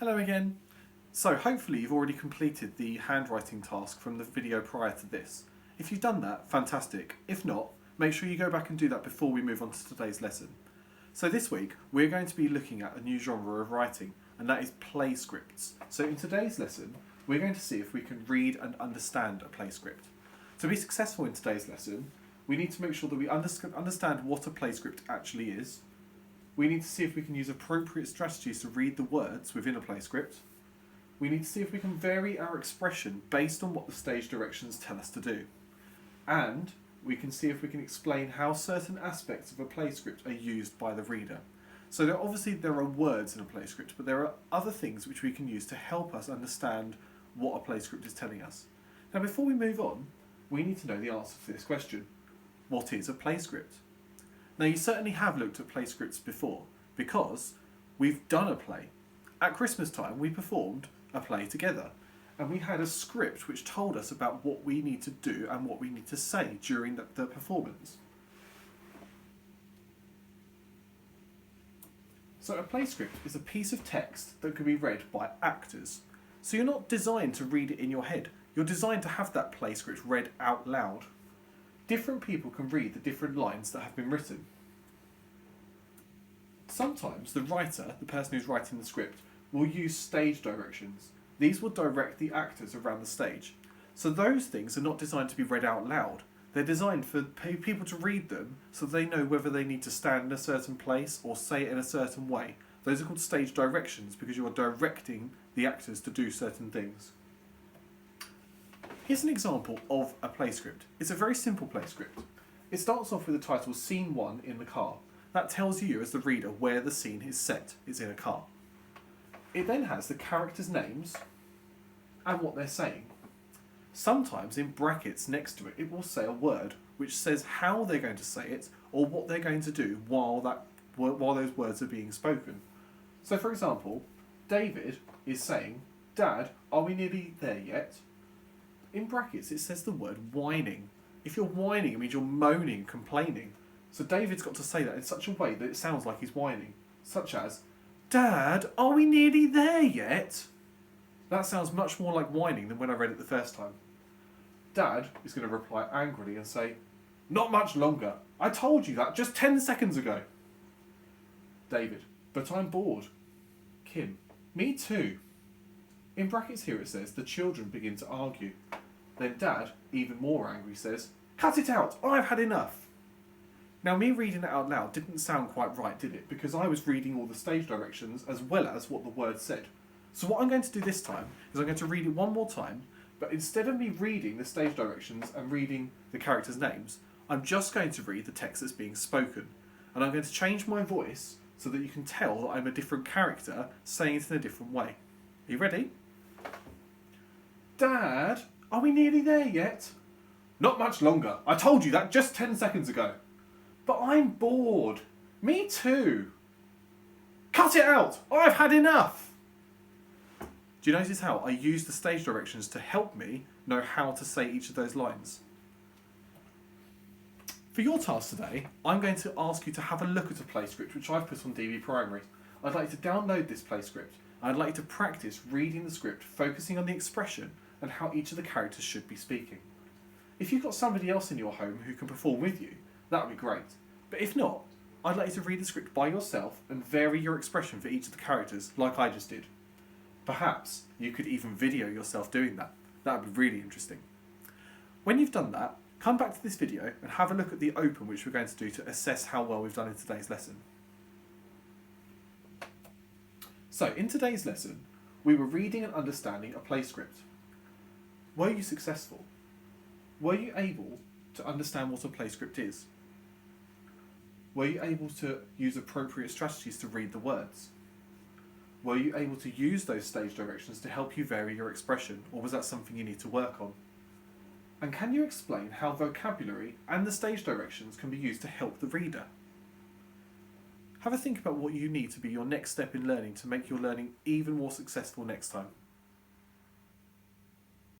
Hello again. So hopefully you've already completed the handwriting task from the video prior to this. If you've done that, fantastic. If not, make sure you go back and do that before we move on to today's lesson. So this week, we're going to be looking at a new genre of writing, and that is play scripts. So in today's lesson, we're going to see if we can read and understand a play script. To be successful in today's lesson, we need to make sure that we understand what a play script actually is. We need to see if we can use appropriate strategies to read the words within a play script. We need to see if we can vary our expression based on what the stage directions tell us to do. And we can see if we can explain how certain aspects of a play script are used by the reader. So there are words in a play script, but there are other things which we can use to help us understand what a play script is telling us. Now before we move on, we need to know the answer to this question. What is a play script? Now you certainly have looked at play scripts before, because we've done a play. At Christmas time we performed a play together, and we had a script which told us about what we need to do and what we need to say during the performance. So a play script is a piece of text that can be read by actors. So you're not designed to read it in your head, you're designed to have that play script read out loud. Different people can read the different lines that have been written. Sometimes the writer, the person who's writing the script, will use stage directions. These will direct the actors around the stage. So those things are not designed to be read out loud. They're designed for people to read them so they know whether they need to stand in a certain place or say it in a certain way. Those are called stage directions because you are directing the actors to do certain things. Here's an example of a play script. It's a very simple play script. It starts off with the title Scene 1 in the car. That tells you as the reader where the scene is set. It's in a car. It then has the characters' names and what they're saying. Sometimes in brackets next to it, it will say a word which says how they're going to say it or what they're going to do while those words are being spoken. So for example, David is saying, "Dad, are we nearly there yet?" In brackets, it says the word whining. If you're whining, it means you're moaning, complaining. So David's got to say that in such a way that it sounds like he's whining. Such as, "Dad, are we nearly there yet?" That sounds much more like whining than when I read it the first time. Dad is going to reply angrily and say, "Not much longer. I told you that just 10 seconds ago." David, "But I'm bored." Kim, "Me too." In brackets here it says the children begin to argue. Then Dad, even more angry, says, "Cut it out, I've had enough." Now me reading it out loud didn't sound quite right, did it? Because I was reading all the stage directions as well as what the word said. So what I'm going to do this time is I'm going to read it one more time, but instead of me reading the stage directions and reading the characters' names, I'm just going to read the text that's being spoken. And I'm going to change my voice so that you can tell that I'm a different character saying it in a different way. Are you ready? "Dad, are we nearly there yet?" "Not much longer. I told you that just 10 seconds ago." "But I'm bored." "Me too." "Cut it out. I've had enough." Do you notice how I use the stage directions to help me know how to say each of those lines? For your task today, I'm going to ask you to have a look at a play script which I've put on DB Primary. I'd like you to download this play script. I'd like you to practice reading the script, focusing on the expression and how each of the characters should be speaking. If you've got somebody else in your home who can perform with you, that would be great. But if not, I'd like you to read the script by yourself and vary your expression for each of the characters like I just did. Perhaps you could even video yourself doing that. That would be really interesting. When you've done that, come back to this video and have a look at the open which we're going to do to assess how well we've done in today's lesson. So in today's lesson, we were reading and understanding a play script. Were you successful? Were you able to understand what a play script is? Were you able to use appropriate strategies to read the words? Were you able to use those stage directions to help you vary your expression, or was that something you need to work on? And can you explain how vocabulary and the stage directions can be used to help the reader? Have a think about what you need to be your next step in learning to make your learning even more successful next time.